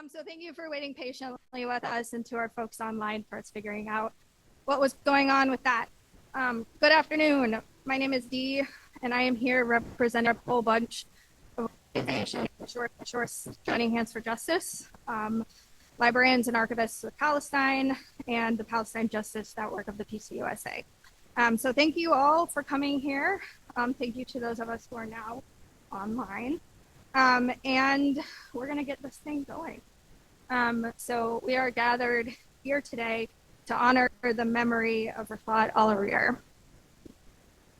So thank you for waiting patiently with us and to our folks online for us figuring out what was going on with that. Good afternoon. My name is Dee, and I am here representing a whole bunch of organizations, joining Hands for Justice, librarians and archivists of Palestine, and the Palestine Justice Network of the PCUSA. So thank you all for coming here. Thank you to those of us who are now online. And we're going to get this thing going. So we are gathered here today to honor the memory of Refaat Alareer.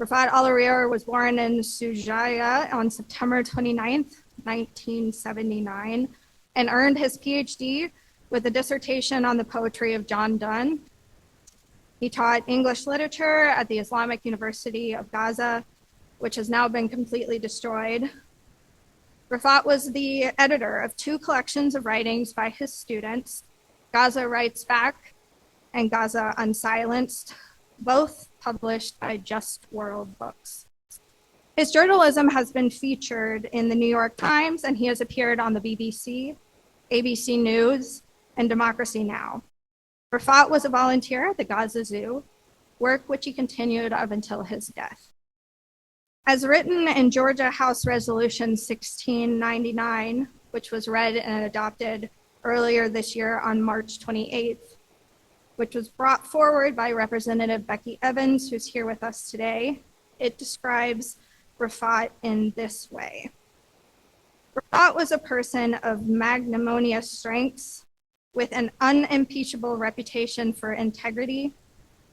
Refaat Alareer was born in Sujaya on September 29th, 1979, and earned his PhD with a dissertation on the poetry of John Donne. He taught English literature at the Islamic University of Gaza, which has now been completely destroyed. Refaat was the editor of two collections of writings by his students, Gaza Writes Back and Gaza Unsilenced, both published by Just World Books. His journalism has been featured in the New York Times, and he has appeared on the BBC, ABC News, and Democracy Now! Refaat was a volunteer at the Gaza Zoo, work which he continued up until his death. As written in Georgia House Resolution 1699, which was read and adopted earlier this year on March 28th, which was brought forward by Representative Becky Evans, who's here with us today, it describes Refaat in this way. Refaat was a person of magnanimous strengths with an unimpeachable reputation for integrity,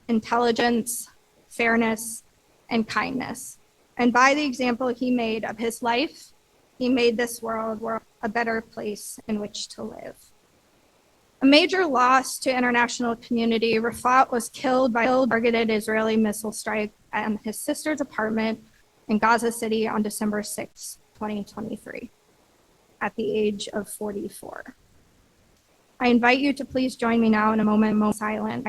intelligence, fairness, and kindness. And by the example he made of his life, he made this world a better place in which to live. A major loss to international community, Refaat was killed by a targeted Israeli missile strike at his sister's apartment in Gaza City on December 6, 2023, at the age of 44. I invite you to please join me now in a moment of silence,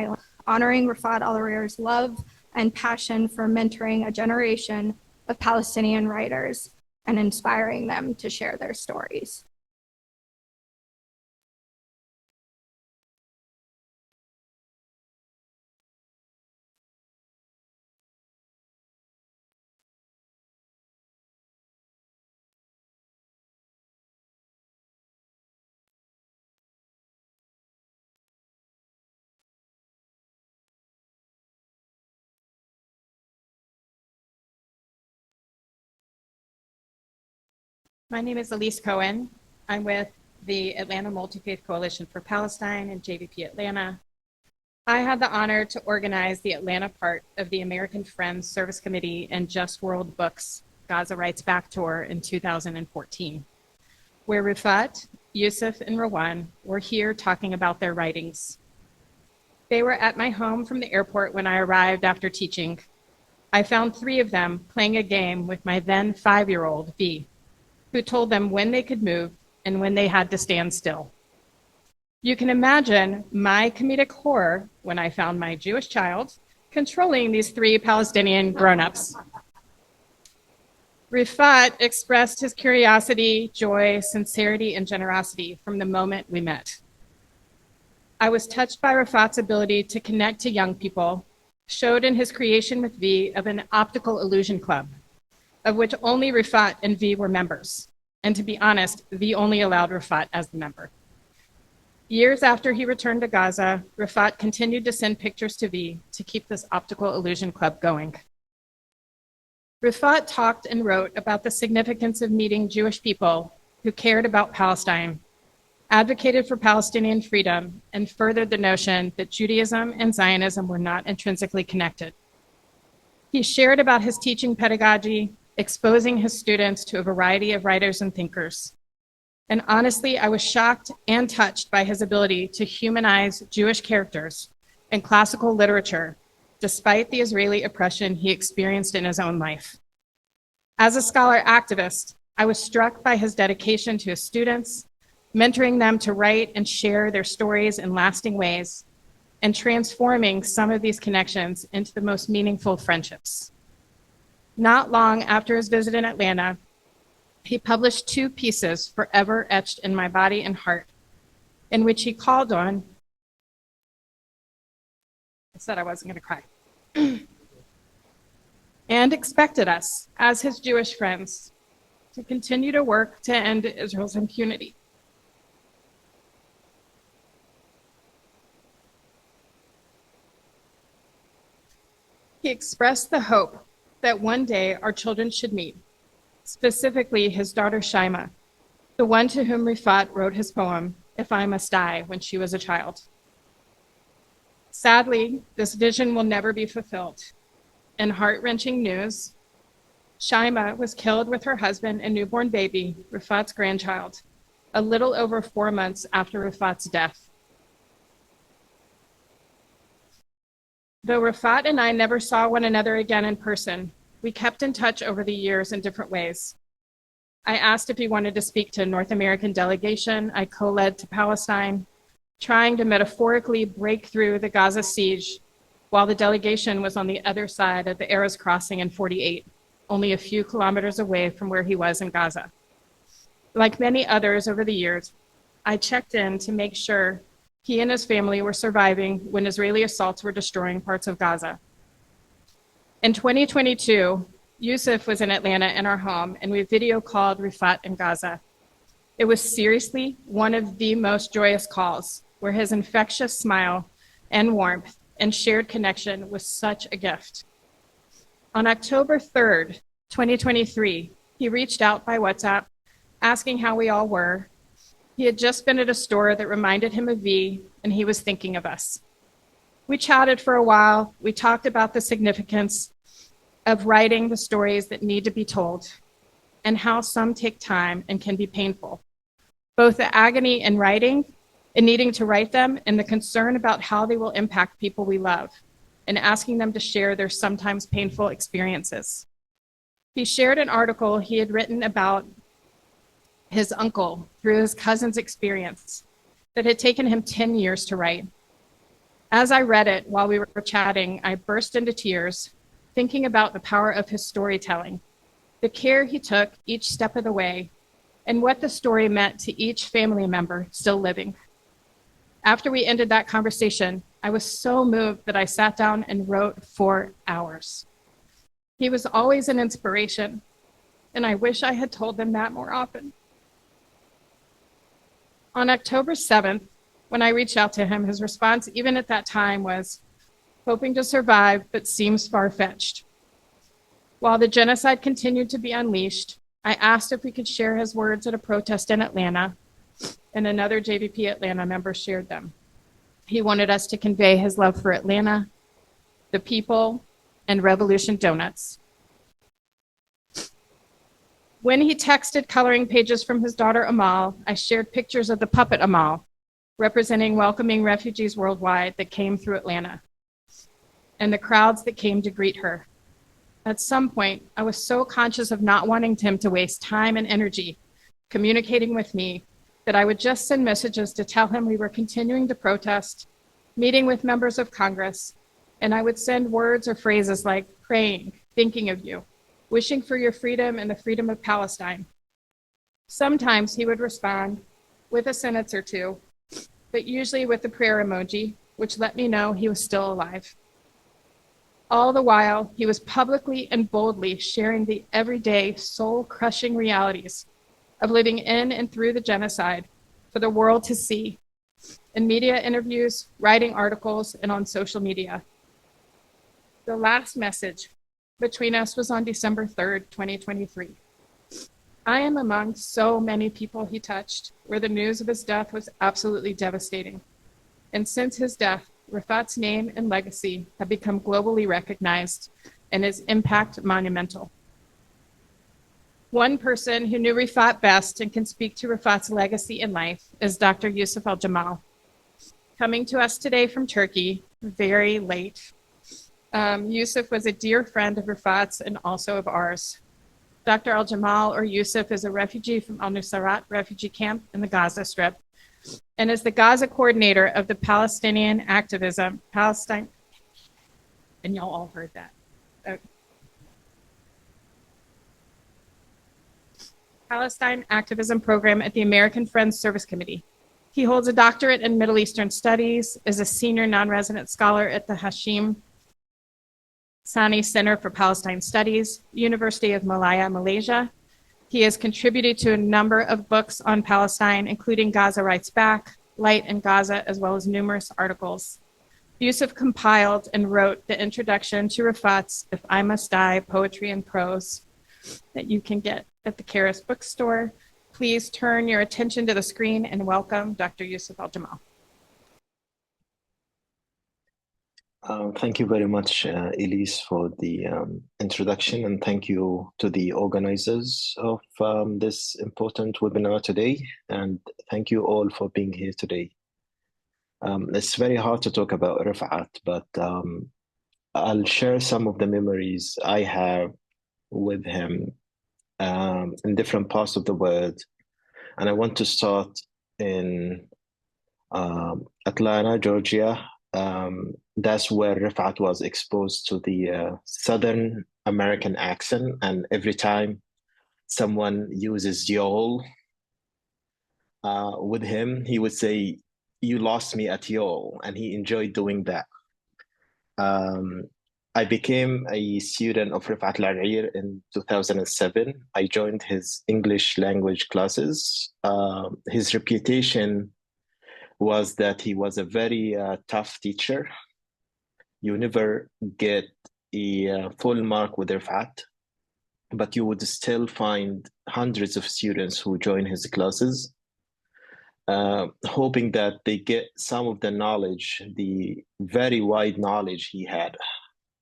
honoring Refaat Alareer's love and passion for mentoring a generation of Palestinian writers and inspiring them to share their stories. My name is Elise Cohen. I'm with the Atlanta Multi-Faith Coalition for Palestine and JVP Atlanta. I had the honor to organize the Atlanta part of the American Friends Service Committee and Just World Books Gaza Writes Back tour in 2014, where Refaat, Yusuf, and Rawan were here talking about their writings. They were at my home from the airport when I arrived after teaching. I found three of them playing a game with my then 5-year-old, V, who told them when they could move and when they had to stand still. You can imagine my comedic horror when I found my Jewish child controlling these three Palestinian grown-ups. Refaat expressed his curiosity, joy, sincerity, and generosity from the moment we met. I was touched by Refaat's ability to connect to young people, showed in his creation with V of an optical illusion club, of which only Refaat and V were members. And to be honest, V only allowed Refaat as the member. Years after he returned to Gaza, Refaat continued to send pictures to V to keep this optical illusion club going. Refaat talked and wrote about the significance of meeting Jewish people who cared about Palestine, advocated for Palestinian freedom, and furthered the notion that Judaism and Zionism were not intrinsically connected. He shared about his teaching pedagogy, exposing his students to a variety of writers and thinkers. And honestly, I was shocked and touched by his ability to humanize Jewish characters in classical literature, despite the Israeli oppression he experienced in his own life. As a scholar activist, I was struck by his dedication to his students, mentoring them to write and share their stories in lasting ways, and transforming some of these connections into the most meaningful friendships. Not long after his visit in Atlanta, he published two pieces forever etched in my body and heart in which he called on, I said I wasn't going to cry, and expected us, as his Jewish friends, to continue to work to end Israel's impunity. He expressed the hope that one day our children should meet, specifically his daughter Shaima, the one to whom Refaat wrote his poem, If I Must Die, when she was a child. Sadly, this vision will never be fulfilled. In heart-wrenching news, Shaima was killed with her husband and newborn baby, Refaat's grandchild, a little over 4 months after Refaat's death. Though Refaat and I never saw one another again in person, we kept in touch over the years in different ways. I asked if he wanted to speak to a North American delegation I co-led to Palestine, trying to metaphorically break through the Gaza siege while the delegation was on the other side of the Erez crossing in 48, only a few kilometers away from where he was in Gaza. Like many others over the years, I checked in to make sure he and his family were surviving when Israeli assaults were destroying parts of Gaza. In 2022, Yusuf was in Atlanta in our home, and we video called Refaat in Gaza. It was seriously one of the most joyous calls, where his infectious smile and warmth and shared connection was such a gift. On October 3rd, 2023, he reached out by WhatsApp, asking how we all were. He had just been at a store that reminded him of V, and he was thinking of us. We chatted for a while. We talked about the significance of writing the stories that need to be told and how some take time and can be painful. Both the agony in writing and needing to write them and the concern about how they will impact people we love and asking them to share their sometimes painful experiences. He shared an article he had written about his uncle through his cousin's experience that had taken him 10 years to write. As I read it while we were chatting, I burst into tears, thinking about the power of his storytelling, the care he took each step of the way, and what the story meant to each family member still living. After we ended that conversation, I was so moved that I sat down and wrote for hours. He was always an inspiration, and I wish I had told them that more often. On October 7th, when I reached out to him, his response, even at that time, was, hoping to survive, but seems far-fetched. While the genocide continued to be unleashed, I asked if we could share his words at a protest in Atlanta, and another JVP Atlanta member shared them. He wanted us to convey his love for Atlanta, the people, and Revolution Donuts. When he texted coloring pages from his daughter Amal, I shared pictures of the puppet Amal, representing welcoming refugees worldwide that came through Atlanta, and the crowds that came to greet her. At some point, I was so conscious of not wanting him to waste time and energy communicating with me that I would just send messages to tell him we were continuing to protest, meeting with members of Congress, and I would send words or phrases like praying, thinking of you, wishing for your freedom and the freedom of Palestine. Sometimes he would respond with a sentence or two, but usually with the prayer emoji, which let me know he was still alive. All the while, he was publicly and boldly sharing the everyday, soul-crushing realities of living in and through the genocide for the world to see, in media interviews, writing articles, and on social media. The last message between us was on December 3rd, 2023. I am among so many people he touched, where the news of his death was absolutely devastating. And since his death, Refaat's name and legacy have become globally recognized and his impact monumental. One person who knew Refaat best and can speak to Refaat's legacy in life is Dr. Yusuf Al-Jamal. Coming to us today from Turkey, very late. Yusuf was a dear friend of Refaat's and also of ours. Dr. Al-Jamal, or Yusuf, is a refugee from Al-Nusayrat refugee camp in the Gaza Strip and is the Gaza coordinator of the Palestine activism program at the American Friends Service Committee. He holds a doctorate in Middle Eastern Studies, is a senior non-resident scholar at the Hashim Sani Center for Palestine Studies, University of Malaya, Malaysia. He has contributed to a number of books on Palestine, including Gaza Writes Back, Light in Gaza, as well as numerous articles. Yusuf compiled and wrote the introduction to Refaat's If I Must Die, Poetry and Prose, that you can get at the Karis bookstore. Please turn your attention to the screen and welcome Dr. Yusuf Al-Jamal. Thank you very much, Elise, for the introduction, and thank you to the organizers of this important webinar today, and thank you all for being here today. It's very hard to talk about Refaat, but I'll share some of the memories I have with him in different parts of the world. And I want to start in Atlanta, Georgia. That's where Refaat was exposed to the Southern American accent. And every time someone uses y'all with him, he would say, "You lost me at y'all," and he enjoyed doing that. I became a student of Refaat Alareer in 2007. I joined his English language classes. His reputation was that he was a very tough teacher. You never get a full mark with Refaat, but you would still find hundreds of students who join his classes, hoping that they get some of the knowledge, the very wide knowledge he had.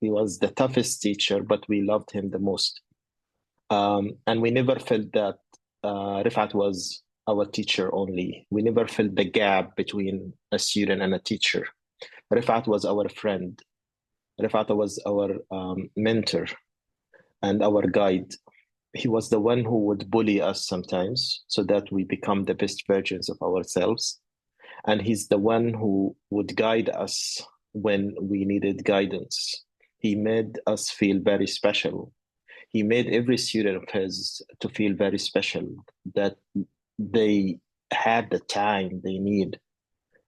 He was the toughest teacher, but we loved him the most. And we never felt that Refaat was our teacher only. We never felt the gap between a student and a teacher. Refaat was our friend. Refaat was our mentor and our guide. He was the one who would bully us sometimes so that we become the best versions of ourselves. And he's the one who would guide us when we needed guidance. He made us feel very special. He made every student of his to feel very special, that they have the time they need,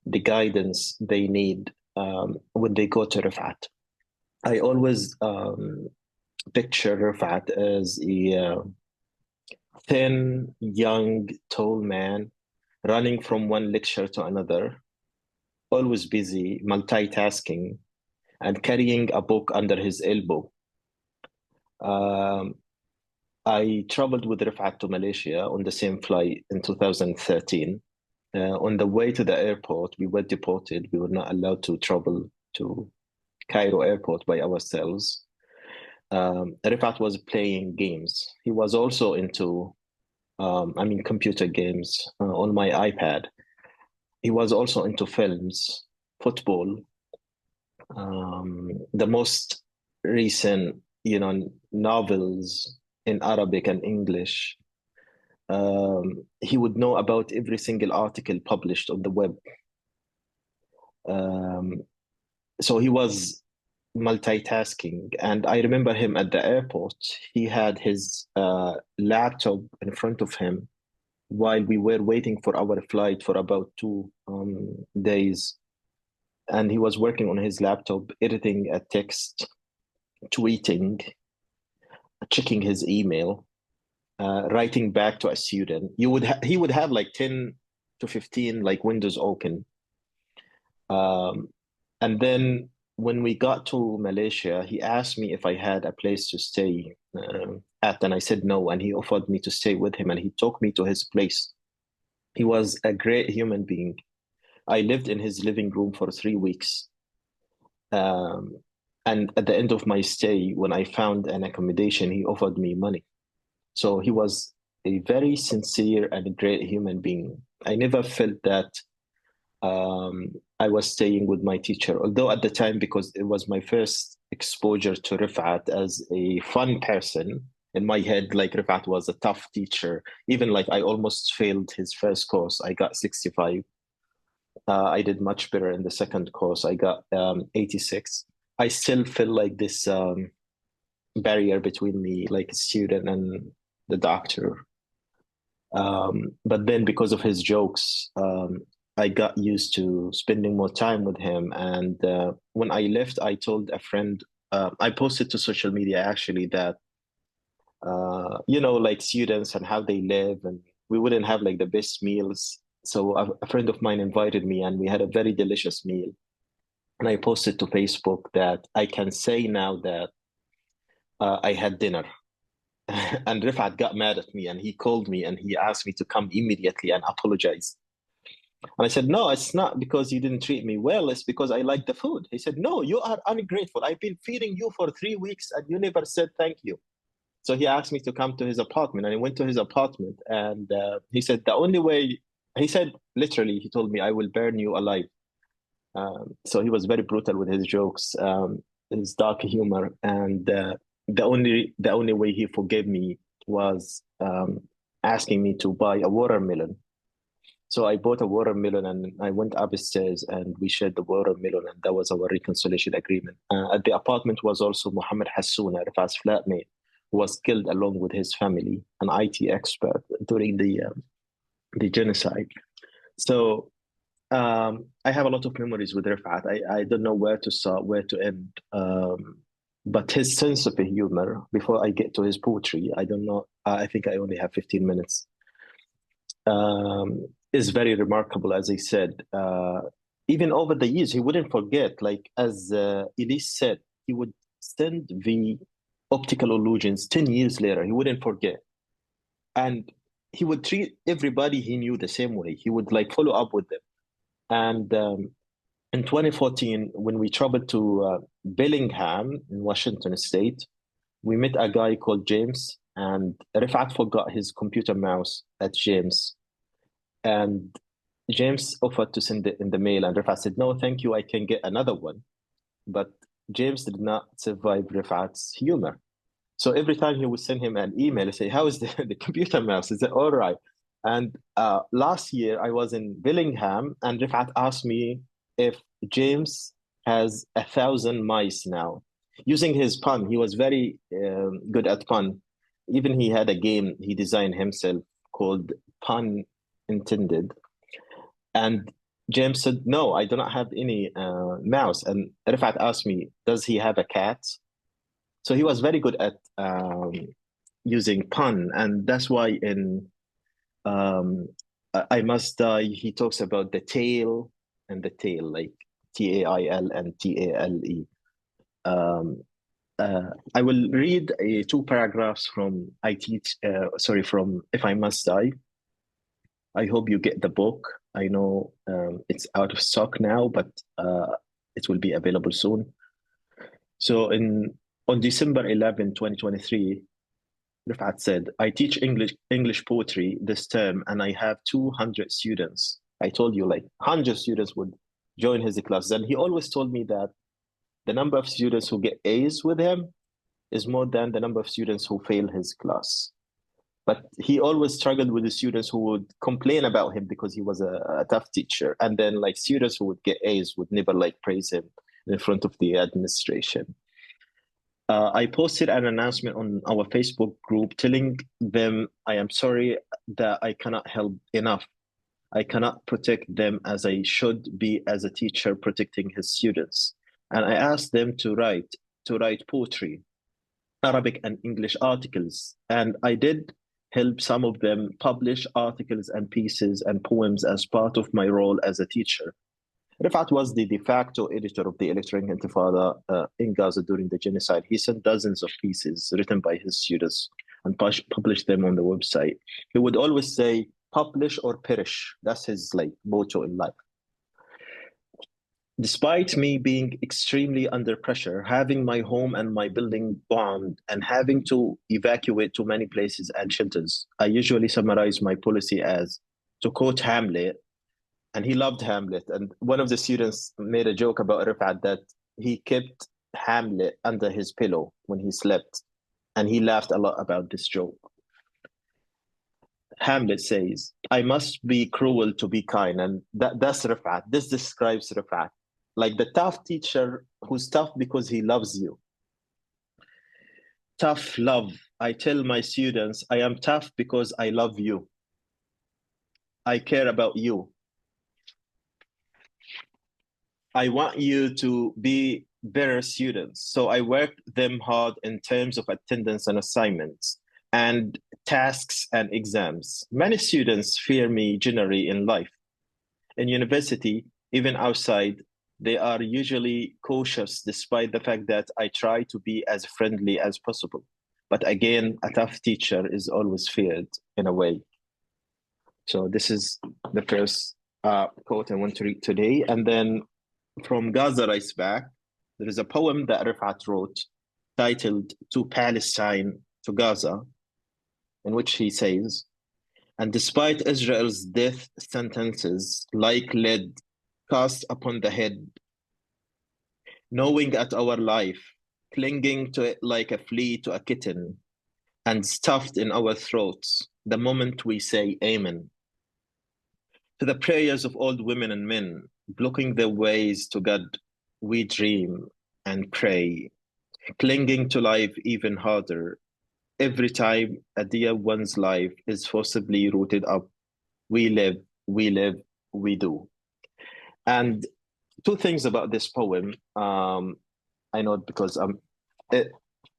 the guidance they need when they go to Refaat. I always picture Refaat as a thin, young, tall man running from one lecture to another, always busy, multitasking, and carrying a book under his elbow. I traveled with Refaat to Malaysia on the same flight in 2013. On the way to the airport, we were deported. We were not allowed to travel to Cairo airport by ourselves. Refaat was playing games. He was also into, computer games on my iPad. He was also into films, football. The most recent, novels in Arabic and English. He would know about every single article published on the web. So he was multitasking. And I remember him at the airport. He had his laptop in front of him while we were waiting for our flight for about 2 days. And he was working on his laptop, editing a text, tweeting, checking his email, writing back to a student. He would have like 10 to 15 like windows open. And then when we got to Malaysia, he asked me if I had a place to stay at, and I said no, and he offered me to stay with him, and he took me to his place. He was a great human being. I lived in his living room for 3 weeks. And at the end of my stay, when I found an accommodation, he offered me money. So he was a very sincere and great human being. I never felt that I was staying with my teacher, although at the time, because it was my first exposure to Refaat as a fun person, in my head, like Refaat was a tough teacher. Even like I almost failed his first course. I got 65. I did much better in the second course. I got 86. I still feel like this barrier between me, like a student and the doctor. But then because of his jokes, I got used to spending more time with him. And when I left, I told a friend, I posted to social media actually that, like students and how they live, and we wouldn't have like the best meals. So a friend of mine invited me, and we had a very delicious meal. And I posted to Facebook that I can say now that I had dinner. And Rifat got mad at me, and he called me and he asked me to come immediately and apologize. And I said, no, it's not because you didn't treat me well. It's because I like the food. He said, no, you are ungrateful. I've been feeding you for 3 weeks and you never said thank you. So he asked me to come to his apartment, and I went to his apartment. And he said, the only way, he said, literally, he told me, I will burn you alive. So he was very brutal with his jokes, his dark humor. And the only way he forgave me was asking me to buy a watermelon. So I bought a watermelon and I went upstairs and we shared the watermelon, and that was our reconciliation agreement. At the apartment was also Mohammed Hassoun, Rifat's flatmate, who was killed along with his family, an IT expert during the genocide. So I have a lot of memories with Rifat. I don't know where to start, where to end. But his sense of humor, before I get to his poetry, I don't know, I think I only have 15 minutes. Is very remarkable, as I said. Even over the years, he wouldn't forget. Like as Elise said, he would send the optical illusions 10 years later. He wouldn't forget, and he would treat everybody he knew the same way. He would like follow up with them. And in 2014, when we traveled to Bellingham in Washington State, we met a guy called James, and Rifat forgot his computer mouse at James. And James offered to send it in the mail, and Rifat said, no, thank you, I can get another one. But James did not survive Rifat's humor. So every time he would send him an email, he'd say, how is the computer mouse? Is it all right? And last year, I was in Bellingham, and Rifat asked me if James has 1,000 mice now. Using his pun, he was very good at pun. Even he had a game he designed himself called Pun Intended. And James said, no, I do not have any mouse. And Rifat asked me, does he have a cat? So he was very good at using pun. And that's why in I Must Die, he talks about the tail and the tail, like Tail and Tale. I will read two paragraphs from from If I Must Die. I hope you get the book. I know it's out of stock now, but it will be available soon. So on December 11, 2023, Rifat said, I teach English poetry this term, and I have 200 students. I told you, like 100 students would join his class. And he always told me that the number of students who get A's with him is more than the number of students who fail his class. But he always struggled with the students who would complain about him because he was a tough teacher. And then like students who would get A's would never like praise him in front of the administration. I posted an announcement on our Facebook group telling them I am sorry that I cannot help enough. I cannot protect them as I should be as a teacher protecting his students. And I asked them to write poetry, Arabic and English articles. And I did help some of them publish articles and pieces and poems as part of my role as a teacher. Rifat was the de facto editor of the Electronic Intifada in Gaza during the genocide. He sent dozens of pieces written by his students and published them on the website. He would always say, publish or perish. That's his like motto in life. Despite me being extremely under pressure, having my home and my building bombed, and having to evacuate to many places and shelters, I usually summarize my policy as, to quote Hamlet, and he loved Hamlet. And one of the students made a joke about Rifat that he kept Hamlet under his pillow when he slept. And he laughed a lot about this joke. Hamlet says, I must be cruel to be kind. And that's Rifat. This describes Rifat. Like the tough teacher who's tough because he loves you. Tough love. I tell my students, I am tough because I love you. I care about you. I want you to be better students. So I worked them hard in terms of attendance and assignments and tasks and exams. Many students fear me generally in life. In university, even outside, they are usually cautious despite the fact that I try to be as friendly as possible. But again, a tough teacher is always feared in a way. So this is the first quote I want to read today. And then from Gaza Rice Back, there is a poem that Refaat wrote titled To Palestine, to Gaza, in which he says, and despite Israel's death sentences like lead cast upon the head, knowing at our life, clinging to it like a flea to a kitten, and stuffed in our throats the moment we say Amen. To the prayers of old women and men, blocking their ways to God, we dream and pray, clinging to life even harder. Every time a dear one's life is forcibly rooted up, we live, we do. And two things about this poem. I know because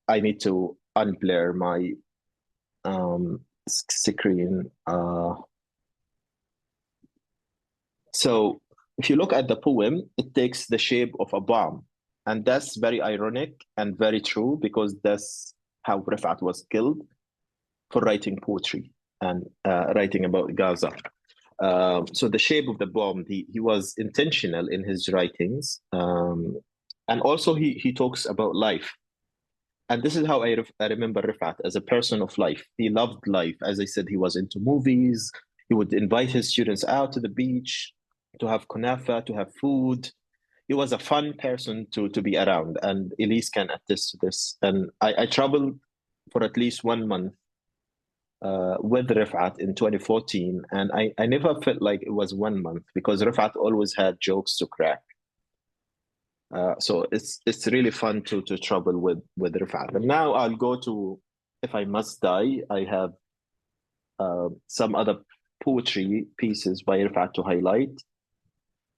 I need to unblur my screen. So if you look at the poem, it takes the shape of a bomb. And that's very ironic and very true because that's how Refaat was killed for writing poetry and writing about Gaza. So the shape of the bomb, he was intentional in his writings. And also he talks about life. And this is how I remember Refaat as a person of life. He loved life. As I said, he was into movies. He would invite his students out to the beach to have kunafa, to have food. He was a fun person to be around. And Elise can attest to this. And I traveled for at least 1 month with Refaat in 2014. And I never felt like it was 1 month because Refaat always had jokes to crack. So it's really fun to travel with Refaat. And now I'll go to If I Must Die. I have some other poetry pieces by Refaat to highlight.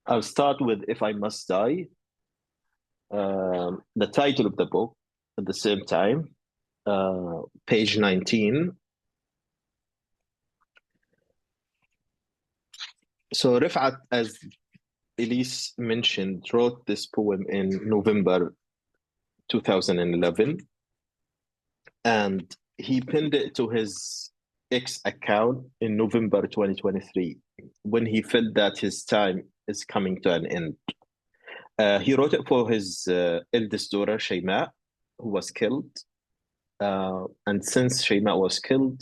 I'll start with If I Must Die, the title of the book at the same time, page 19. So Refaat, as Elise mentioned, wrote this poem in November 2011, and he pinned it to his X account in November 2023 when he felt that his time is coming to an end. He wrote it for his eldest daughter, Shayma, who was killed. And since Shayma was killed,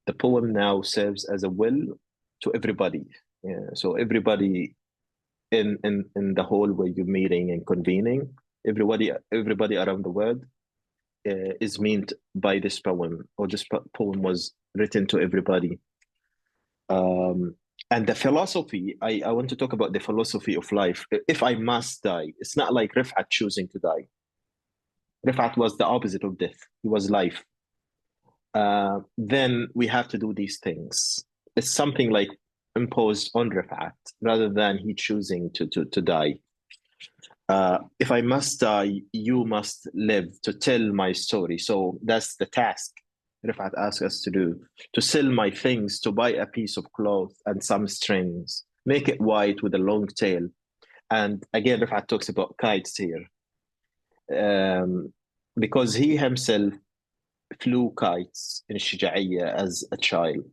the poem now serves as a will to everybody. So everybody in the hall where you're meeting and convening, everybody around the world is meant by this poem, or this poem was written to everybody. And the philosophy, I want to talk about the philosophy of life. If I must die, it's not like Refaat choosing to die. Refaat was the opposite of death. He was life. Then we have to do these things. It's something like imposed on Refaat rather than he choosing to die. If I must die, you must live to tell my story. So that's the task Refaat asks us to do, to sell my things, to buy a piece of cloth and some strings, make it white with a long tail. And again, Refaat talks about kites here. Because he himself flew kites in Shija'iyya as a child.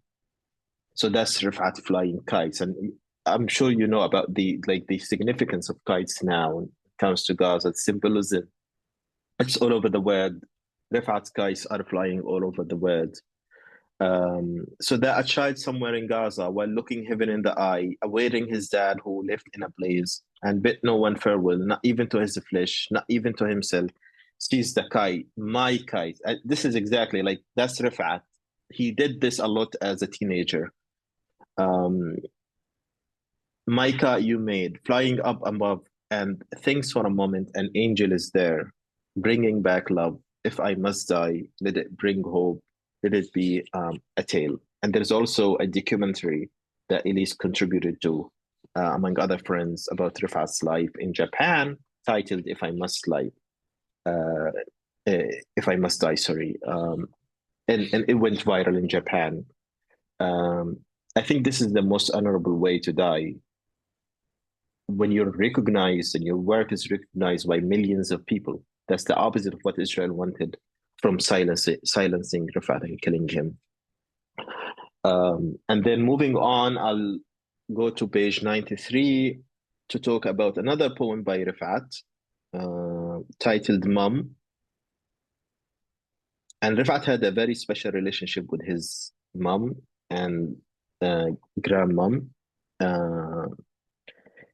So that's Refaat flying kites. And I'm sure you know about the significance of kites now when it comes to Gaza, symbolism. It's all over the world. Refaat's kites are flying all over the world. So that a child somewhere in Gaza, while looking heaven in the eye, awaiting his dad who left in a blaze and bid no one farewell, not even to his flesh, not even to himself, sees the kite, my kite. This is exactly like, that's Refaat. He did this a lot as a teenager. My kite you made, flying up above, and thinks for a moment an angel is there, bringing back love. If I must die, let it bring hope. Let it be a tale. And there's also a documentary that Elise contributed to among other friends, about Rifaat's life in Japan, titled "If I Must Lie." If I Must Die, sorry. And it went viral in Japan. I think this is the most honorable way to die, when you're recognized and your work is recognized by millions of people. That's the opposite of what Israel wanted from silencing Refaat and killing him. And then moving on, I'll go to page 93 to talk about another poem by Refaat, titled Mum. And Refaat had a very special relationship with his mom and grandmom.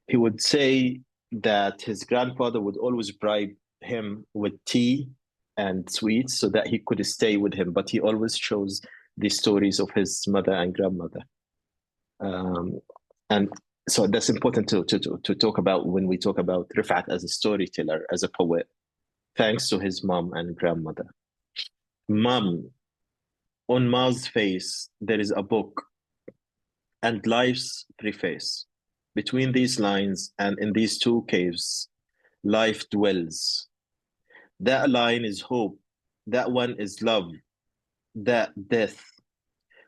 He would say that his grandfather would always bribe him with tea and sweets so that he could stay with him, but he always chose the stories of his mother and grandmother. And so that's important to talk about when we talk about Refaat as a storyteller, as a poet, thanks to his mom and grandmother. Mom, on Ma's face, there is a book and life's preface. Between these lines and in these two caves, life dwells. That line is hope. That one is love. That death.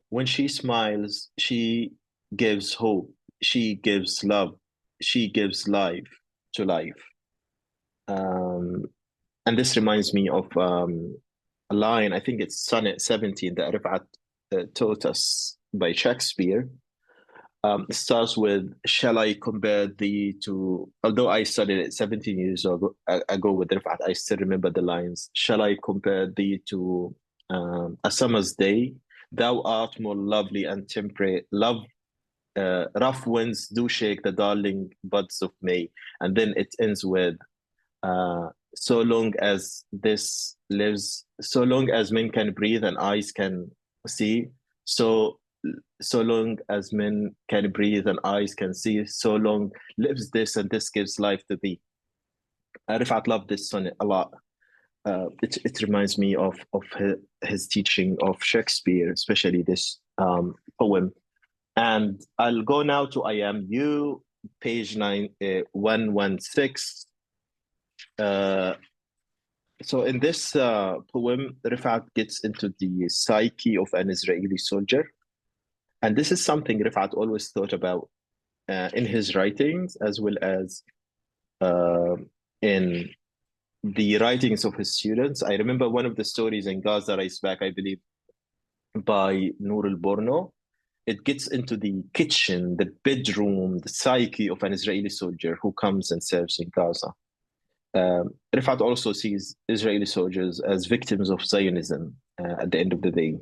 When she smiles, she gives hope. She gives love. She gives life to life. And this reminds me of a line, I think it's Sonnet 17 that Refaat taught us by Shakespeare. It starts with, shall I compare thee to, although I studied it 17 years ago with Refaat, I still remember the lines. Shall I compare thee to a summer's day? Thou art more lovely and temperate. Love, rough winds do shake the darling buds of May. And then it ends with, so long as this lives, so long as men can breathe and eyes can see, so long as men can breathe and eyes can see, so long lives this and this gives life to thee. Refaat loved this sonnet a lot. It reminds me of his teaching of Shakespeare, especially this poem. And I'll go now to I Am You, page 116. So in this poem, Refaat gets into the psyche of an Israeli soldier. And this is something Refaat always thought about in his writings, as well as in the writings of his students. I remember one of the stories in Gaza Rise Back, I believe, by Noor al-Borno. It gets into the kitchen, the bedroom, the psyche of an Israeli soldier who comes and serves in Gaza. Refaat also sees Israeli soldiers as victims of Zionism at the end of the day.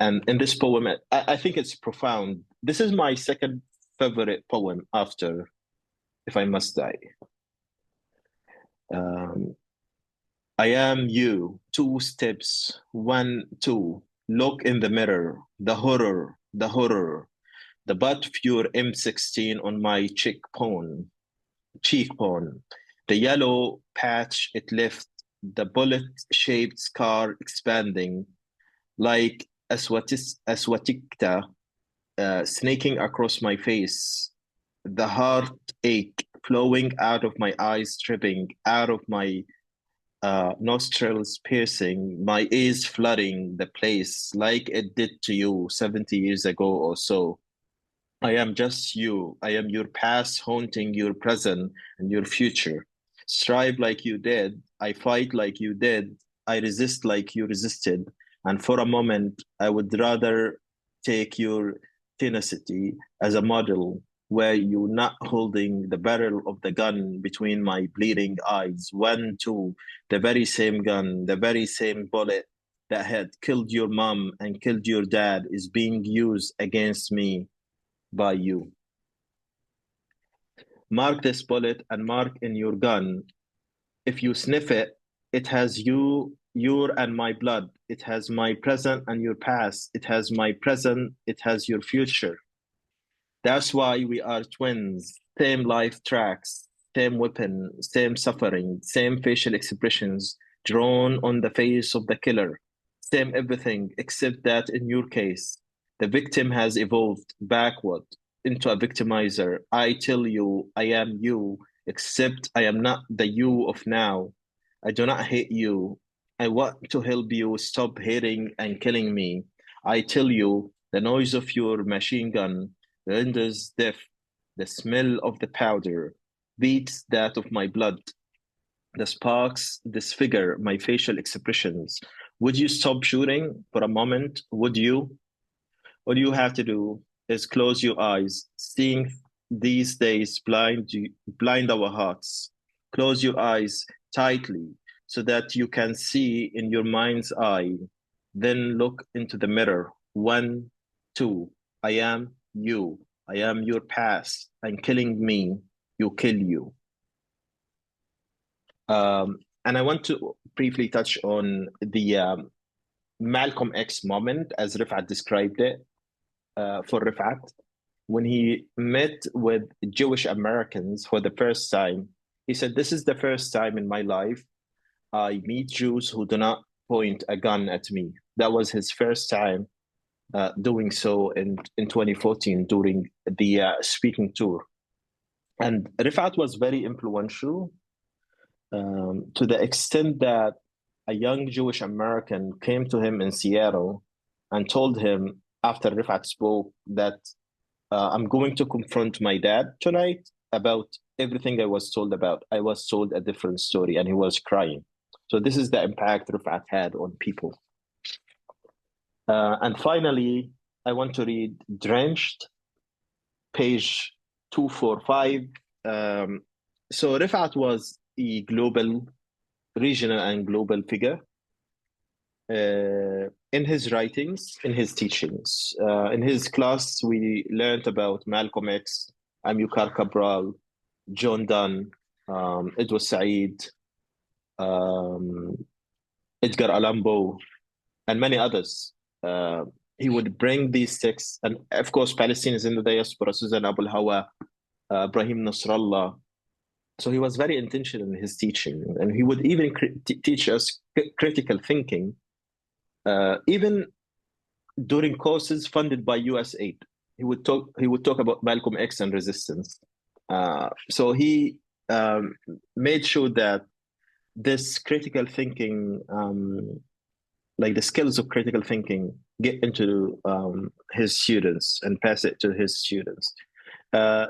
And in this poem, I think it's profound. This is my second favorite poem after If I Must Die. I am you, 2 steps, 1, 2. Look in the mirror, the horror, the butt of your M16 on my cheekbone, the yellow patch it left, the bullet-shaped scar expanding like a swatikta snaking across my face, the heartache flowing out of my eyes, dripping out of my nostrils, piercing my ears, flooding the place like it did to you 70 years ago or so. I am just you. I am your past haunting your present and your future. Strive like you did. I fight like you did. I resist like you resisted. And for a moment, I would rather take your tenacity as a model, where you're not holding the barrel of the gun between my bleeding eyes. 1, 2, the very same gun, the very same bullet that had killed your mom and killed your dad is being used against me by you. Mark this bullet and mark in your gun. If you sniff it, it has you, your and my blood. It has my present and your past. It has my present. It has your future. That's why we are twins. Same life tracks, same weapon, same suffering, same facial expressions drawn on the face of the killer. Same everything, except that in your case, the victim has evolved backward. into a victimizer. I tell you, I am you, except I am not the you of now. I do not hate you. I want to help you stop hating and killing me. I tell you, the noise of your machine gun renders deaf. The smell of the powder beats that of my blood. The sparks disfigure my facial expressions. Would you stop shooting for a moment? Would you? All you have to do is close your eyes. Seeing these days blind our hearts. Close your eyes tightly so that you can see in your mind's eye. Then look into the mirror. 1, 2. I am you. I am your past. And killing me, you kill you. And I want to briefly touch on the Malcolm X moment, as Refaat described it, for Refaat. When he met with Jewish Americans for the first time, he said, "This is the first time in my life I meet Jews who do not point a gun at me." That was his first time doing so in 2014 during the speaking tour. And Refaat was very influential to the extent that a young Jewish American came to him in Seattle and told him after Refaat spoke that I'm going to confront my dad tonight about everything I was told about. I was told a different story, and he was crying. So this is the impact Refaat had on people. And finally, I want to read Drenched, page 245. So Refaat was a global, regional, and global figure in his writings, in his teachings. In his class, we learned about Malcolm X, Amilcar Cabral, John Donne, Edward Said, Edgar Allan Poe, and many others. He would bring these texts, and of course, Palestinians in the diaspora, Susan Abu Hawa, Ibrahim Nasrallah. So he was very intentional in his teaching, and he would even teach us critical thinking, even during courses funded by US aid. He would talk about Malcolm X and resistance. So he made sure that this critical thinking, like the skills of critical thinking, get into his students and pass it to his students.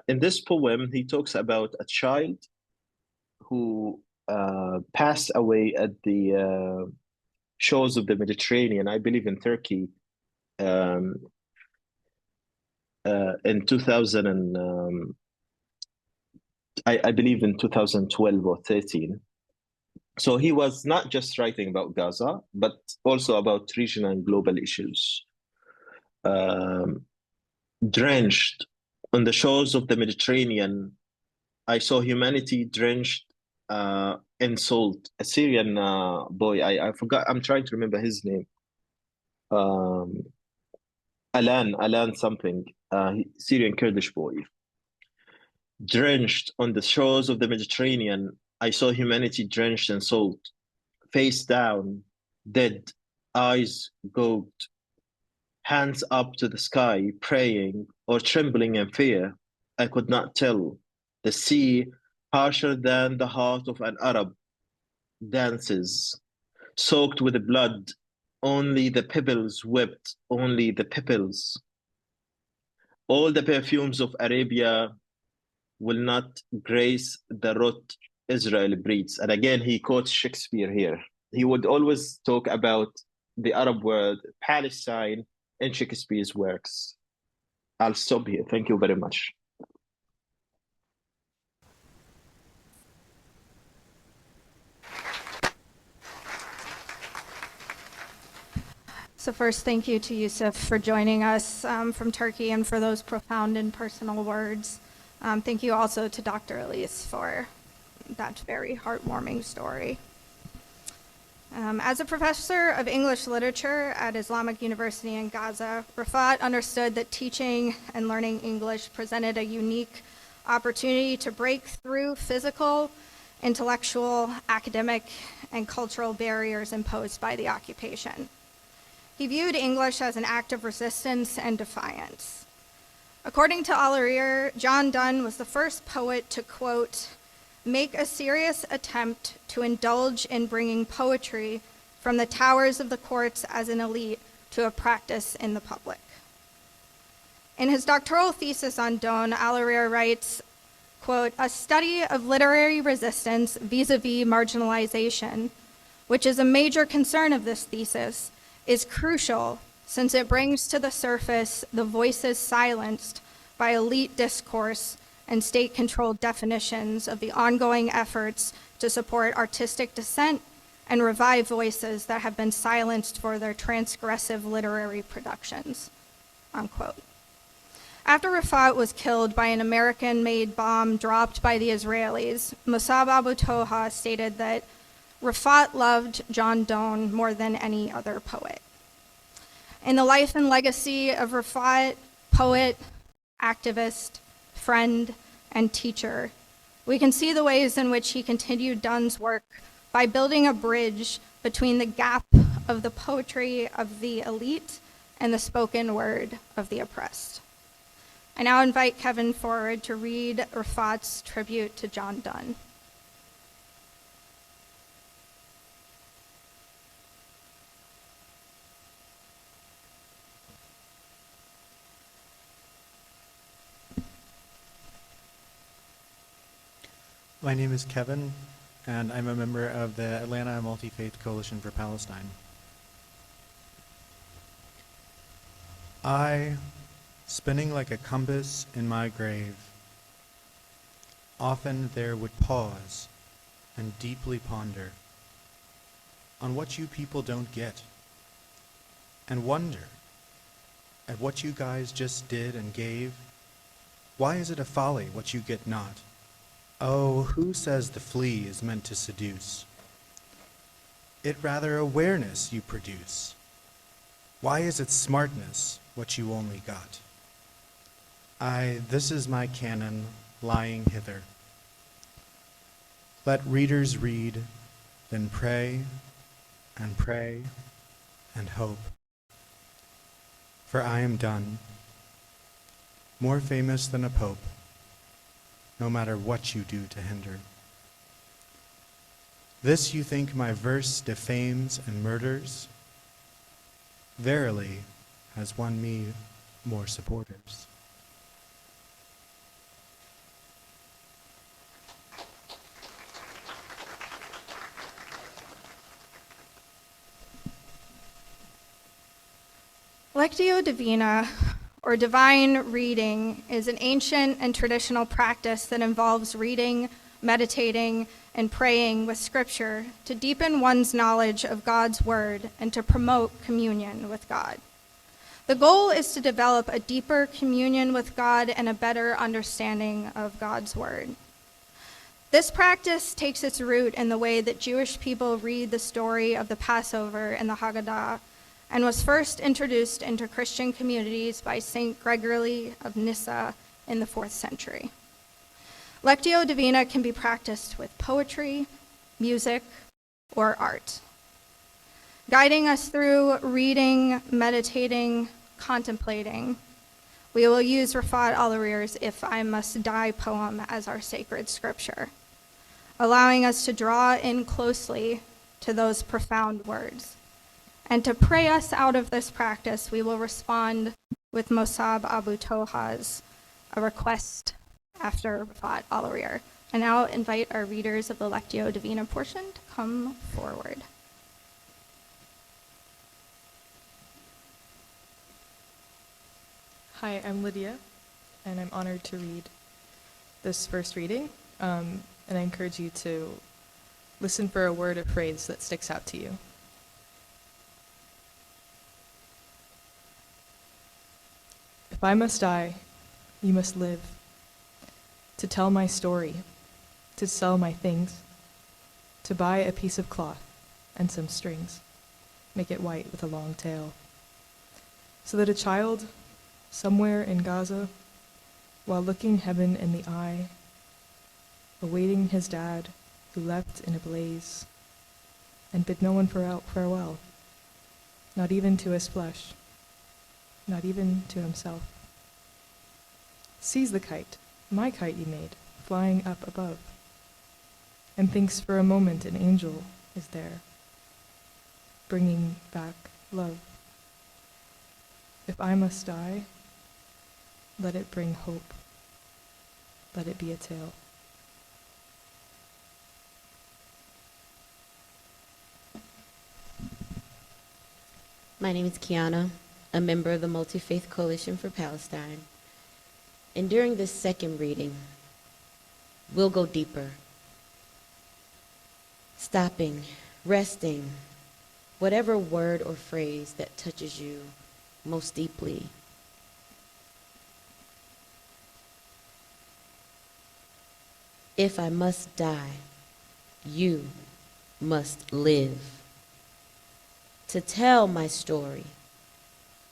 In this poem, he talks about a child who passed away at the shores of the Mediterranean, I believe in Turkey, in 2000 and I believe in 2012 or 13. So he was not just writing about Gaza, but also about regional and global issues. Drenched on the shores of the Mediterranean, I saw humanity drenched in salt. A Syrian boy, I forgot, I'm trying to remember his name. Alan something, Syrian Kurdish boy. Drenched on the shores of the Mediterranean, I saw humanity drenched in salt, face down, dead, eyes gouged, hands up to the sky, praying or trembling in fear. I could not tell. The sea, harsher than the heart of an Arab, dances, soaked with blood. Only the pebbles wept, only the pebbles. All the perfumes of Arabia will not grace the rot Israel breeds. And again, he quotes Shakespeare here. He would always talk about the Arab world, Palestine, in Shakespeare's works. I'll stop here. Thank you very much. So first, thank you to Yusuf for joining us from Turkey and for those profound and personal words. Thank you also to Dr. Elise for that very heartwarming story. As a professor of English literature at Islamic University in Gaza, Refaat understood that teaching and learning English presented a unique opportunity to break through physical, intellectual, academic, and cultural barriers imposed by the occupation. He viewed English as an act of resistance and defiance. According to Alareer, John Donne was the first poet to, quote, make a serious attempt to indulge in bringing poetry from the towers of the courts as an elite to a practice in the public. In his doctoral thesis on Donne, Alareer writes, quote, a study of literary resistance vis-a-vis marginalization, which is a major concern of this thesis, is crucial since it brings to the surface the voices silenced by elite discourse and state-controlled definitions of the ongoing efforts to support artistic dissent and revive voices that have been silenced for their transgressive literary productions, unquote. After Refaat was killed by an American-made bomb dropped by the Israelis, Mossab Abu Toha stated that Refaat loved John Donne more than any other poet. In the life and legacy of Refaat, poet, activist, friend, and teacher, we can see the ways in which he continued Donne's work by building a bridge between the gap of the poetry of the elite and the spoken word of the oppressed. I now invite Kevin forward to read Refaat's tribute to John Donne. My name is Kevin, and I'm a member of the Atlanta Multi-Faith Coalition for Palestine. I, spinning like a compass in my grave, often there would pause and deeply ponder on what you people don't get, and wonder at what you guys just did and gave. Why is it a folly what you get not? Oh, who says the flea is meant to seduce? It rather awareness you produce. Why is it smartness what you only got? This is my canon lying hither. Let readers read, then pray and hope. For I am done, more famous than a pope, no matter what you do to hinder. This you think my verse defames and murders, verily has won me more supporters. Lectio Divina, or divine reading, is an ancient and traditional practice that involves reading, meditating, and praying with scripture to deepen one's knowledge of God's word and to promote communion with God. The goal is to develop a deeper communion with God and a better understanding of God's word. This practice takes its root in the way that Jewish people read the story of the Passover and the Haggadah, and was first introduced into Christian communities by Saint Gregory of Nyssa in the 4th century. Lectio Divina can be practiced with poetry, music, or art. Guiding us through reading, meditating, contemplating, we will use Refaat Alareer's If I Must Die poem as our sacred scripture, allowing us to draw in closely to those profound words. And to pray us out of this practice, we will respond with Mossab Abu Toha's a request after Refaat Alareer. I now invite our readers of the Lectio Divina portion to come forward. Hi, I'm Lydia, and I'm honored to read this first reading, and I encourage you to listen for a word or phrase that sticks out to you. If I must die, you must live, to tell my story, to sell my things, to buy a piece of cloth and some strings, make it white with a long tail, so that a child somewhere in Gaza, while looking heaven in the eye, awaiting his dad who left in a blaze, and bid no one farewell, not even to his flesh, not even to himself. sees the kite, my kite you made, flying up above, and thinks for a moment an angel is there, bringing back love. If I must die, let it bring hope. Let it be a tale. My name is Kiana, a member of the Multi-Faith Coalition for Palestine. And during this second reading, we'll go deeper, stopping, resting, whatever word or phrase that touches you most deeply. If I must die, you must live. To tell my story,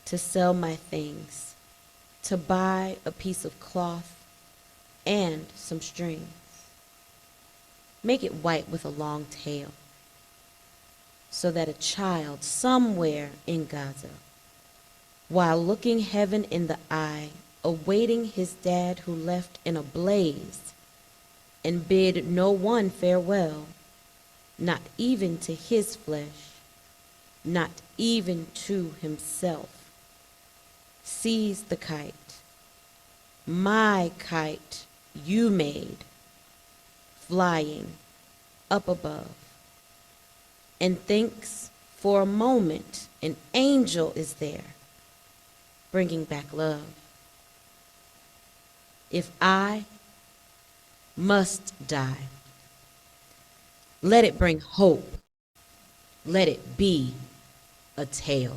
to sell my things, to buy a piece of cloth and some strings. Make it white with a long tail, so that a child somewhere in Gaza, while looking heaven in the eye, awaiting his dad who left in a blaze, and bid no one farewell, not even to his flesh, not even to himself, sees the kite, my kite you made, flying up above, and thinks for a moment an angel is there, bringing back love. If I must die, let it bring hope. Let it be a tale.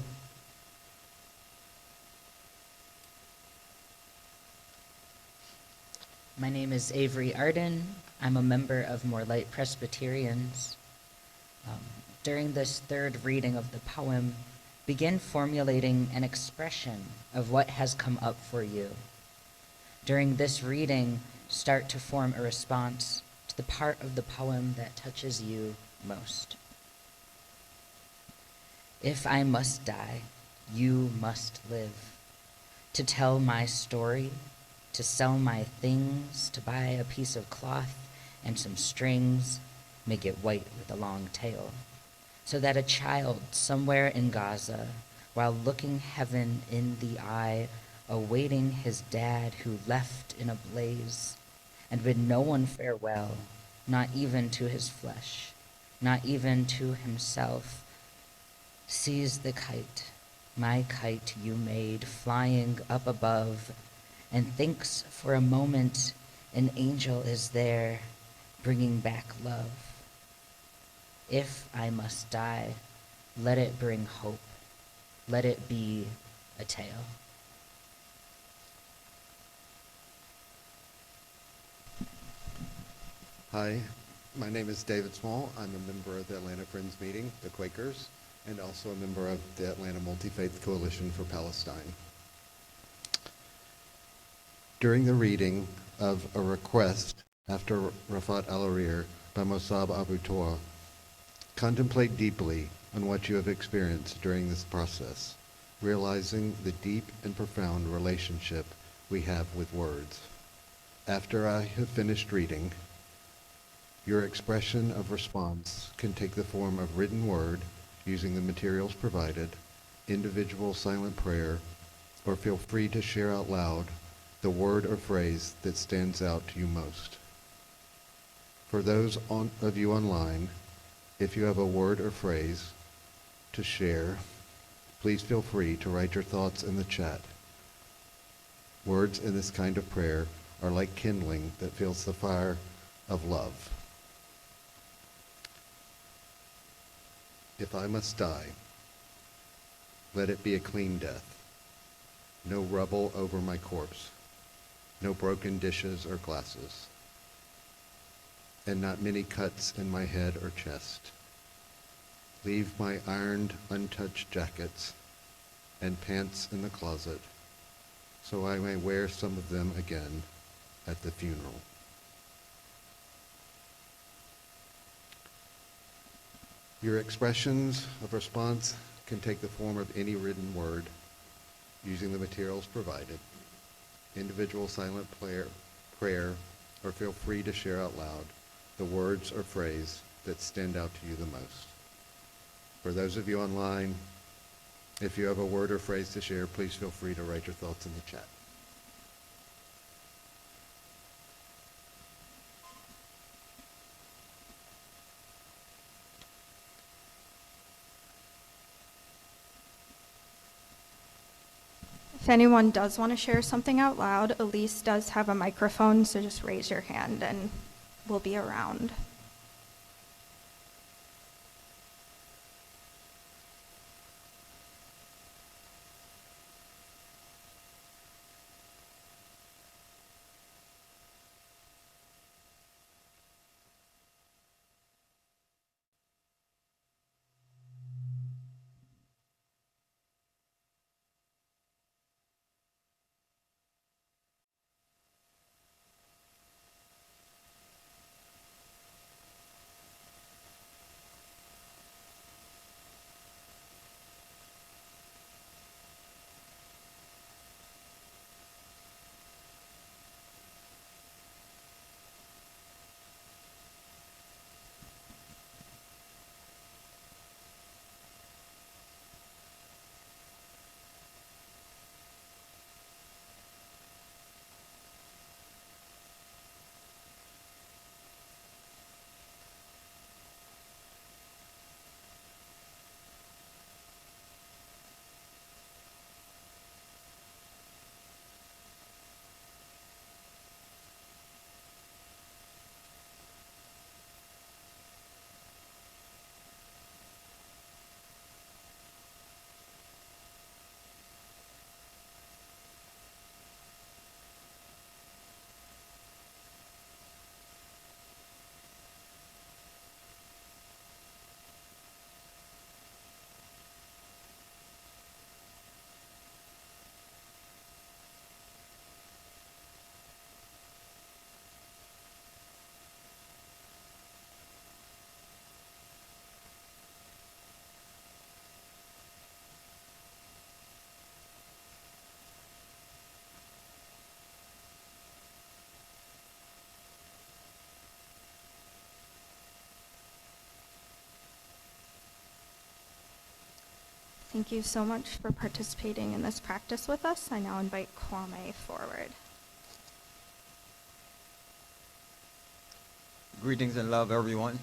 My name is Avery Arden. I'm a member of More Light Presbyterians. During this third reading of the poem, begin formulating an expression of what has come up for you. During this reading, start to form a response to the part of the poem that touches you most. If I must die, you must live. To tell my story, to sell my things, to buy a piece of cloth and some strings, make it white with a long tail, so that a child somewhere in Gaza, while looking heaven in the eye, awaiting his dad who left in a blaze, and bid no one farewell, not even to his flesh, not even to himself, sees the kite, my kite you made, flying up above, and thinks for a moment an angel is there, bringing back love. If I must die, let it bring hope. Let it be a tale. Hi, my name is David Small. I'm a member of the Atlanta Friends Meeting, the Quakers, and also a member of the Atlanta Multi-Faith Coalition for Palestine. During the reading of A Request after Refaat Alareer by Mossab Abu Toa, contemplate deeply on what you have experienced during this process, realizing the deep and profound relationship we have with words. After I have finished reading, your expression of response can take the form of written word using the materials provided, individual silent prayer, or feel free to share out loud the word or phrase that stands out to you most. For those of you online, if you have a word or phrase to share, please feel free to write your thoughts in the chat. Words in this kind of prayer are like kindling that fuels the fire of love. If I must die, let it be a clean death. No rubble over my corpse, no broken dishes or glasses, and not many cuts in my head or chest. Leave my ironed, untouched jackets and pants in the closet, so I may wear some of them again at the funeral. Your expressions of response can take the form of any written word using the materials provided, individual silent prayer, or feel free to share out loud the words or phrase that stand out to you the most. For those of you online, if you have a word or phrase to share, please feel free to write your thoughts in the chat. If anyone does want to share something out loud, Elise does have a microphone, so just raise your hand and we'll be around. Thank you so much for participating in this practice with us. I now invite Kwame forward. Greetings and love, everyone.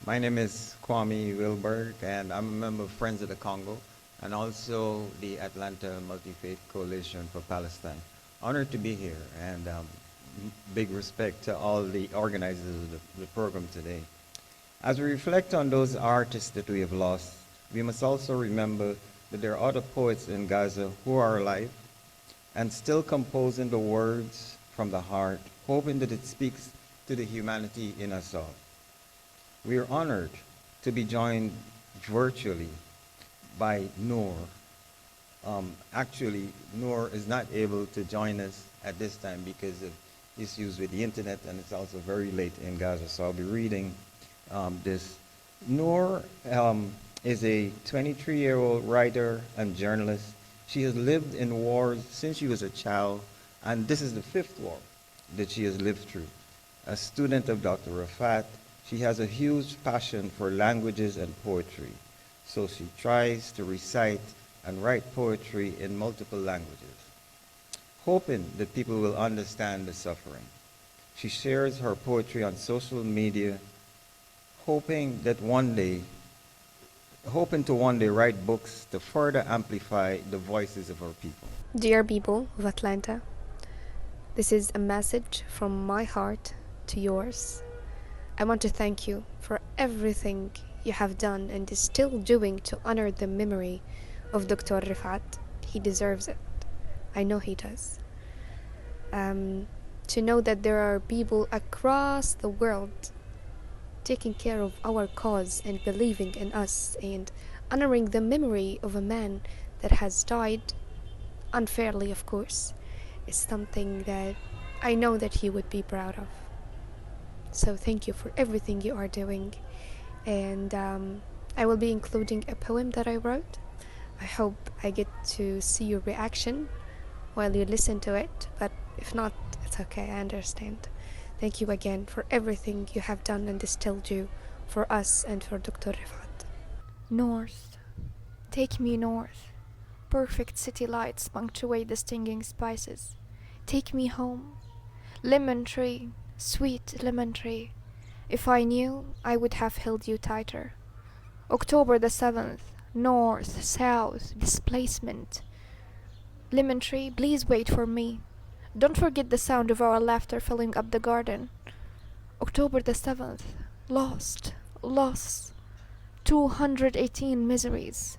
My name is Kwame Wilberg, and I'm a member of Friends of the Congo and also the Atlanta Multi-Faith Coalition for Palestine. Honored to be here, and big respect to all the organizers of the program today. As we reflect on those artists that we have lost, we must also remember that there are other poets in Gaza who are alive and still composing the words from the heart, hoping that it speaks to the humanity in us all. We are honored to be joined virtually by Noor. Actually, Noor is not able to join us at this time because of issues with the internet, and it's also very late in Gaza, so I'll be reading this. Noor is a 23-year-old writer and journalist. She has lived in wars since she was a child, and this is the 5th war that she has lived through. A student of Dr. Refaat, she has a huge passion for languages and poetry, so she tries to recite and write poetry in multiple languages, hoping that people will understand the suffering. She shares her poetry on social media, hoping to one day write books to further amplify the voices of our people. Dear people of Atlanta, this is a message from my heart to yours. I want to thank you for everything you have done and is still doing to honor the memory of Dr. Refaat. He deserves it. I know he does. To know that there are people across the world taking care of our cause and believing in us and honoring the memory of a man that has died unfairly, of course, is something that I know that he would be proud of. So thank you for everything you are doing, and I will be including a poem that I wrote. I hope I get to see your reaction while you listen to it, but if not, it's okay, I understand. Thank you again for everything you have done and distilled you for us and for Dr. Refaat. North, take me north. Perfect city lights punctuate the stinging spices. Take me home. Lemon tree, sweet lemon tree. If I knew, I would have held you tighter. October the 7th, north, south, displacement. Lemon tree, please wait for me. Don't forget the sound of our laughter filling up the garden. October the 7th, lost, loss. 218 miseries.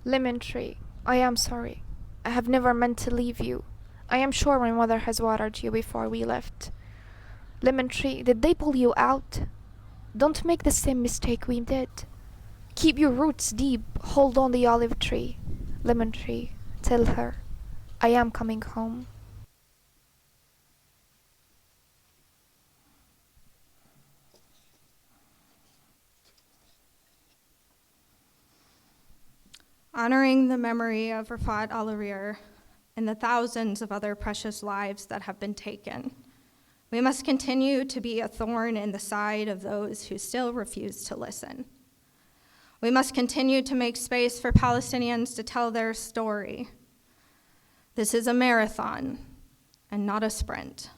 Lemon tree, I am sorry. I have never meant to leave you. I am sure my mother has watered you before we left. Lemon tree, did they pull you out? Don't make the same mistake we did. Keep your roots deep, hold on the olive tree. Lemon tree, tell her, I am coming home. Honoring the memory of Refaat Alareer and the thousands of other precious lives that have been taken, we must continue to be a thorn in the side of those who still refuse to listen. We must continue to make space for Palestinians to tell their story. This is a marathon and not a sprint.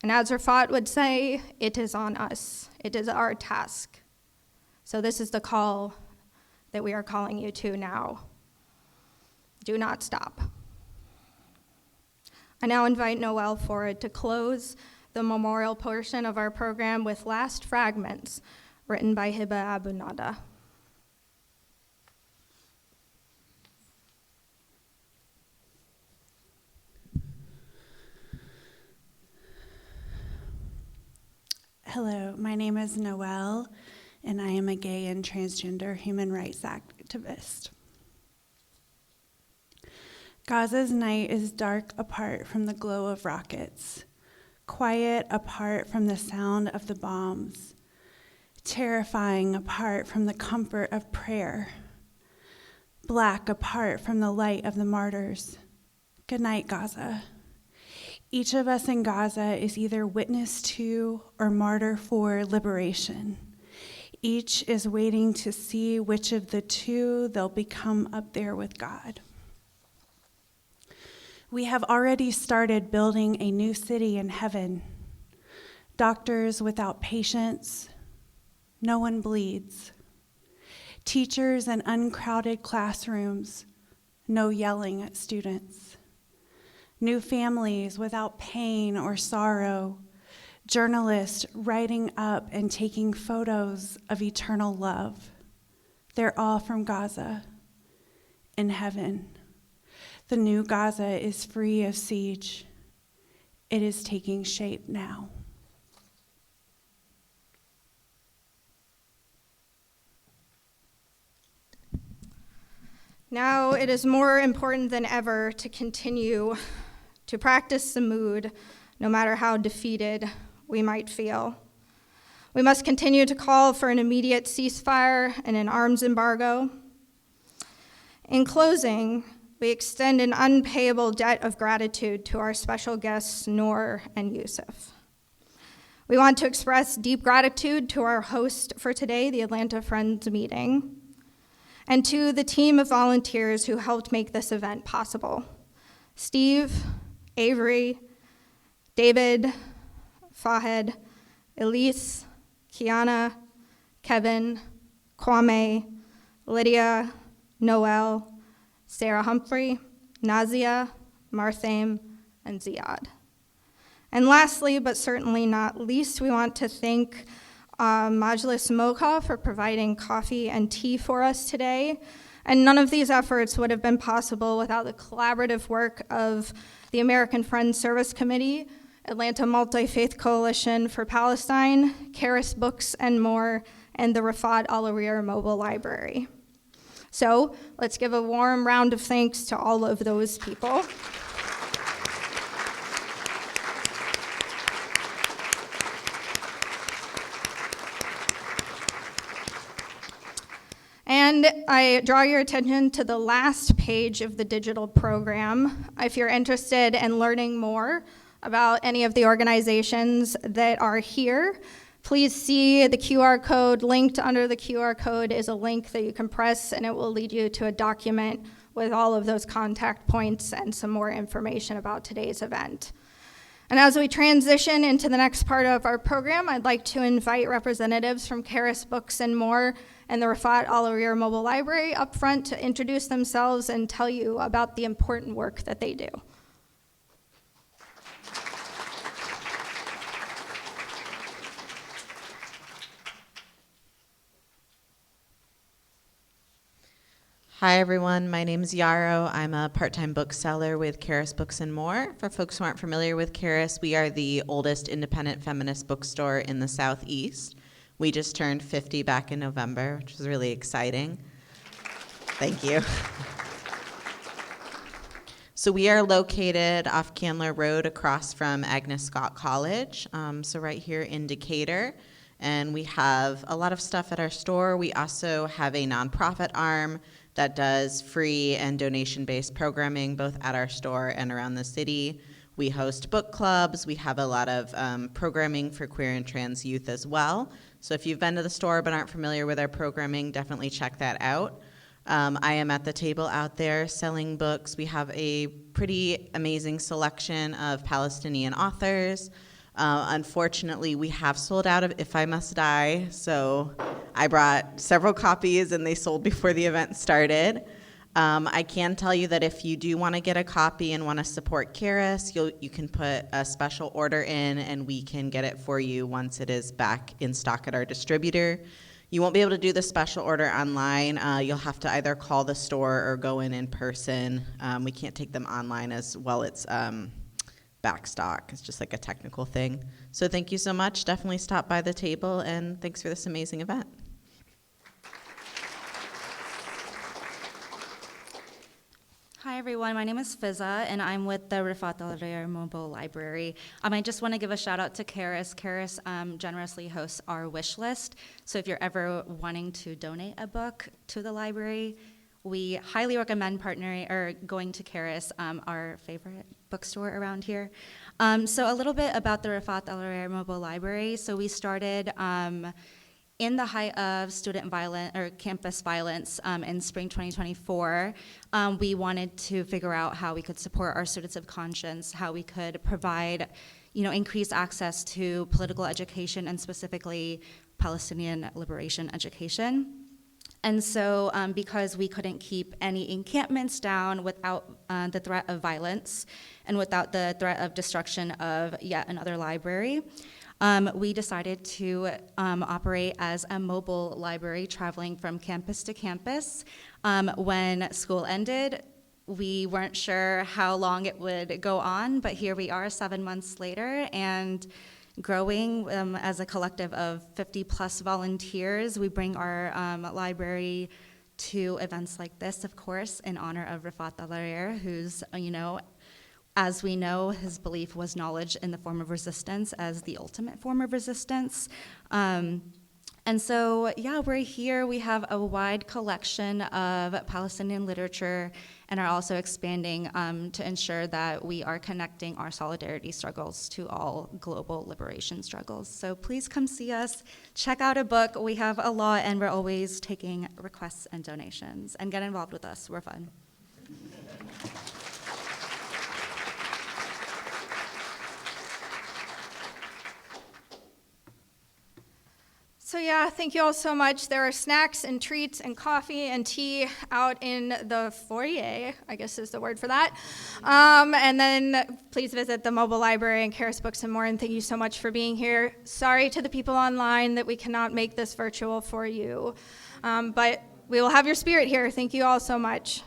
And as Refaat would say, it is on us. It is our task. So this is the call that we are calling you to now. Do not stop. I now invite Noel forward to close the memorial portion of our program with Last Fragments, written by Hiba Abu Nada. Hello, my name is Noel, and I am a gay and transgender human rights activist. Gaza's night is dark apart from the glow of rockets, quiet apart from the sound of the bombs, terrifying apart from the comfort of prayer, black apart from the light of the martyrs. Good night, Gaza. Each of us in Gaza is either witness to or martyr for liberation. Each is waiting to see which of the two they'll become up there with God. We have already started building a new city in heaven. Doctors without patients, no one bleeds. Teachers in uncrowded classrooms, no yelling at students. New families without pain or sorrow. Journalists writing up and taking photos of eternal love. They're all from Gaza, in heaven. The new Gaza is free of siege. It is taking shape now. Now it is more important than ever to continue to practice the mood, no matter how defeated we might feel. We must continue to call for an immediate ceasefire and an arms embargo. In closing, we extend an unpayable debt of gratitude to our special guests, Noor and Yusuf. We want to express deep gratitude to our host for today, the Atlanta Friends meeting, and to the team of volunteers who helped make this event possible. Steve, Avery, David, Fahed, Elise, Kiana, Kevin, Kwame, Lydia, Noel, Sarah Humphrey, Nazia, Marthame, and Ziad. And lastly, but certainly not least, we want to thank Majlis Mocha for providing coffee and tea for us today. And none of these efforts would have been possible without the collaborative work of the American Friends Service Committee, Atlanta Multi-Faith Coalition for Palestine, Karis Books and More, and the Refaat Alareer Mobile Library. So let's give a warm round of thanks to all of those people. And I draw your attention to the last page of the digital program. If you're interested in learning more about any of the organizations that are here, please see the QR code. Linked under the QR code is a link that you can press, and it will lead you to a document with all of those contact points and some more information about today's event. And as we transition into the next part of our program, I'd like to invite representatives from Karis Books and More and the Refaat Alareer Mobile Library up front to introduce themselves and tell you about the important work that they do. Hi everyone, my name's Yarrow. I'm a part-time bookseller with Karis Books and More. For folks who aren't familiar with Karis, we are the oldest independent feminist bookstore in the Southeast. We just turned 50 back in November, which was really exciting. Thank you. So we are located off Candler Road across from Agnes Scott College, so right here in Decatur. And we have a lot of stuff at our store. We also have a nonprofit arm that does free and donation-based programming both at our store and around the city. We host book clubs. We have a lot of programming for queer and trans youth as well. So if you've been to the store but aren't familiar with our programming, definitely check that out. I am at the table out there selling books. We have a pretty amazing selection of Palestinian authors. Unfortunately, we have sold out of If I Must Die, so I brought several copies and they sold before the event started. I can tell you that if you do want to get a copy and want to support Karis, you can put a special order in and we can get it for you once it is back in stock at our distributor. You won't be able to do the special order online. You'll have to either call the store or go in person. We can't take them online as well. It's back stock. It's just like a technical thing. So thank you so much. Definitely stop by the table, and thanks for this amazing event. Hi everyone, my name is Fizza and I'm with the Refaat Alareer Mobile Library. I just want to give a shout out to Karis. Karis generously hosts our wish list. So if you're ever wanting to donate a book to the library, we highly recommend partnering or going to Karis, our favorite bookstore around here. So a little bit about the Refaat Alareer Mobile Library. So we started in the height of student violence or campus violence in spring 2024. We wanted to figure out how we could support our students of conscience, how we could provide, increased access to political education and specifically Palestinian liberation education. And so because we couldn't keep any encampments down without the threat of violence and without the threat of destruction of yet another library, we decided to operate as a mobile library traveling from campus to campus. When school ended, we weren't sure how long it would go on, but here we are 7 months later and growing as a collective of 50 plus volunteers. We bring our library to events like this, of course, in honor of Refaat Alareer, who's, as we know, his belief was knowledge in the form of resistance as the ultimate form of resistance. And so, we're here. We have a wide collection of Palestinian literature and are also expanding to ensure that we are connecting our solidarity struggles to all global liberation struggles. So please come see us, check out a book. We have a lot, and we're always taking requests and donations. And get involved with us. We're fun. So thank you all so much. There are snacks and treats and coffee and tea out in the foyer, I guess is the word for that. And then please visit the mobile library and Karis Books and More, and thank you so much for being here. Sorry to the people online that we cannot make this virtual for you, but we will have your spirit here. Thank you all so much.